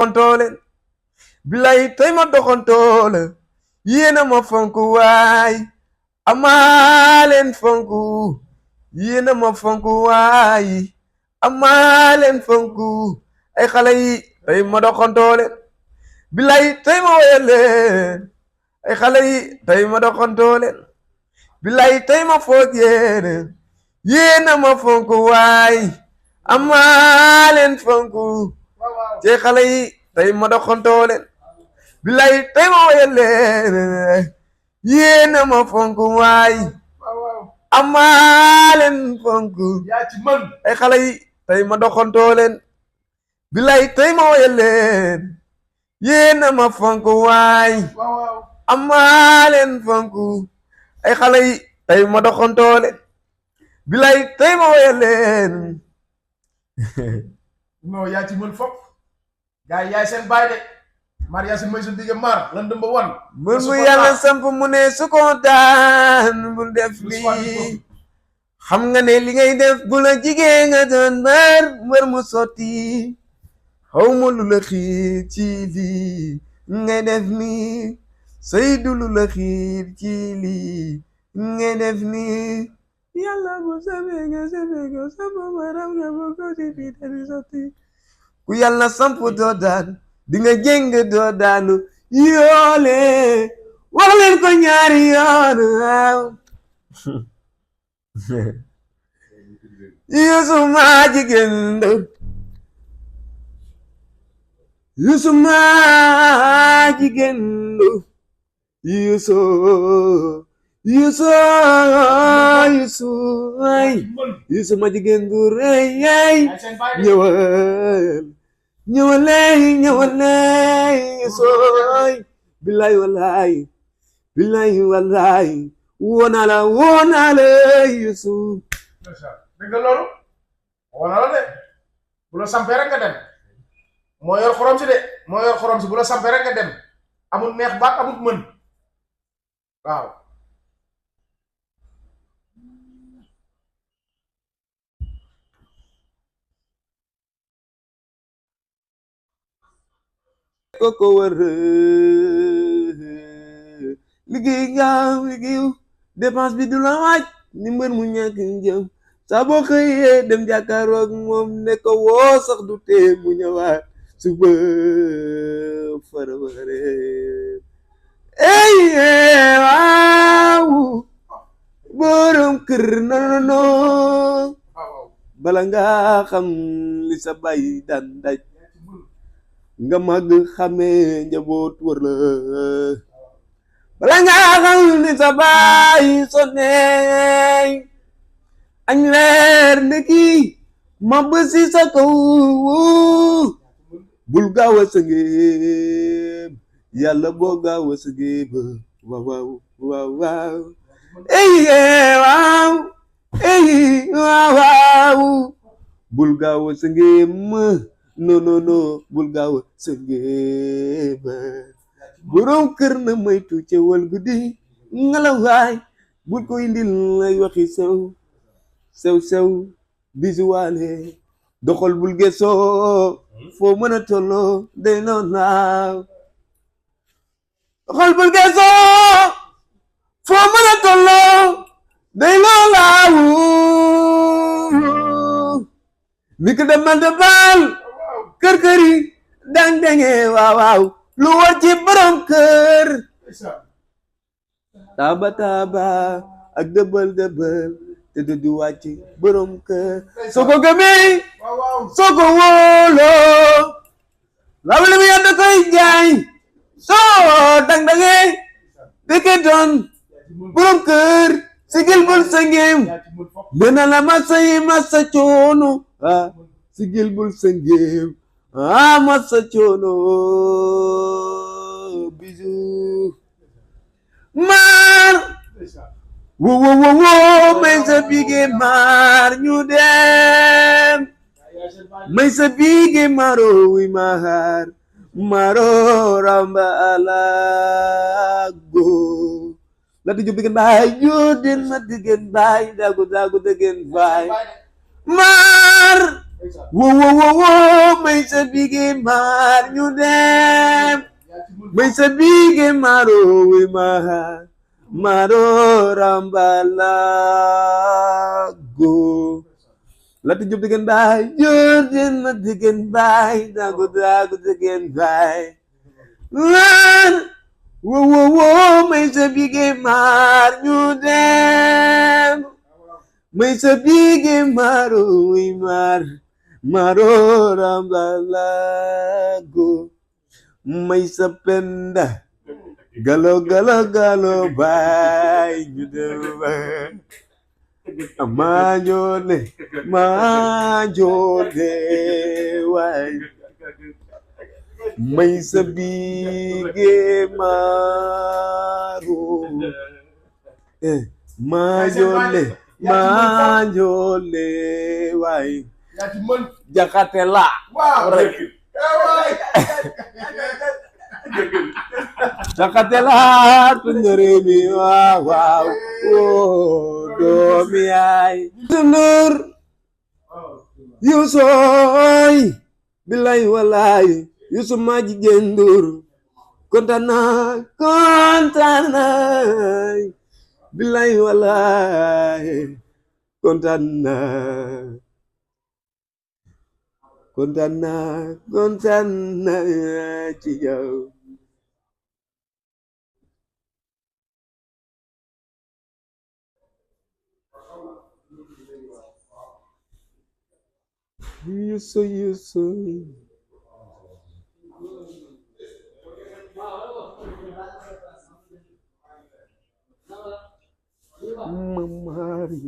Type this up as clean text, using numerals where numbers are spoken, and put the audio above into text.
doxantoo bilay tey ma doxantoo la yéena ma fonk waay amaa leen fonk yéena ma fonk waay amaa leen fonk ay xale yi tey ma doxantoo bilay tey ma woyal leen ay xale yi tey ma doxantoo bilay tey ma foog yéena ma fonk waay amaa leen fonk ci xale yi tey ma doxantoo bilay tey ma woyal leen yéena ma fonk waay amaa leen fonk ay xale yi tey ma doxantoo bilay tey ma woyal leen yéena ma fonk waay amaa leen fonk ay xale yi tey ma doxantoo bilay tey ma woyal leen non yaa ci mën fop gars yi yaay seen baay de mar yaa si may sa digge mar lan dëmba wan mbër mu yàlla samp mu ne su ko daan bul def lii xam nga ne li ngay def bu la jigéen nga doon mbër mu sotti xaw ma lu la xiir ci lii ngay def nii Seydou lu la xiir ci lii ngay def nii yàlla bu sabee nga sama maram nga bu ko ci fii tari sotti ku yàlla samp doo daan di nga jéng doo daanu yoole wax leen ko ñaari yoon waaw Youssou maa jigéen ndaw Youssou maa jigéen ndaw Youssou ma jigéen du rëy ñëwal Youssou billaay wallaay woona la Youssou dégg nga loolu woona la de bu la sampee rek nga dem moo yor xorom si bu la sampee rek nga dem amul neex baat amul mën waaw koko wër liggéeyu dépense bi du la waaj ni mbër mu ñàkk jëm saa boo xëyee dem jàkkaaroog moom ne ko woo sax du tee mu ñëwaat suba farabare ey waaw borom kër nono bala nga xam li sa bay daan daj nga màgg xamee njaboot wër la bala nga xam li sa bay sonneey añ leer ndeki ma bësi sa kaw bul gaaw a sëngeem yàlla boo gaaw a sëngeem waaw waaw bul gaaw a sëngeem non bul gaaw a sëngeem borom kër na moytu ca wal guddi ngelawaay bul ko indil lay waxi sew bisuwaale doxal bul gesoo foo mën a tolloo day noon naaw doxal bul gesoo foo mën a tolloo day noon laaw mi ko demal de baal kër-këri dang-dange waaw lu war ci borom kër taaba ak dëbal te du wàcc borom kër soo ko gëmee soo ko wóoloo lawle bi yàlla koy jaay soo dang-dange dëkke doon borom kër sigil bul sëngeem dina la masa coono sigil bul sëngeem masa coono bisu maar wo may sa bige maar ñu dem may sa bige maro wi maar maro ramba alago la di jubbigen baay judin ma digen baay dagu digen baay maar wo wo wo wo may sa bige maar ñu dem may sa bige maro wi maro rambalago lati jub diggéen baay jor ma diggéen baay dagu diggéen baay lan wo wo wo may sa bige maar ñu dem may sa bige maro wi maro rambalago may sa penda galo baay ñu dem mañone waay may sa bige maro mañone waay yaa ci mën Jaxate la waaw rek waay Jaxate la tuñere mi waaw doomi yaay Ndour Youssooy bilay walay Youssou ma jigéen Ndour kontaan naa bilay walay kontaan naa ci yow Youssou Mamari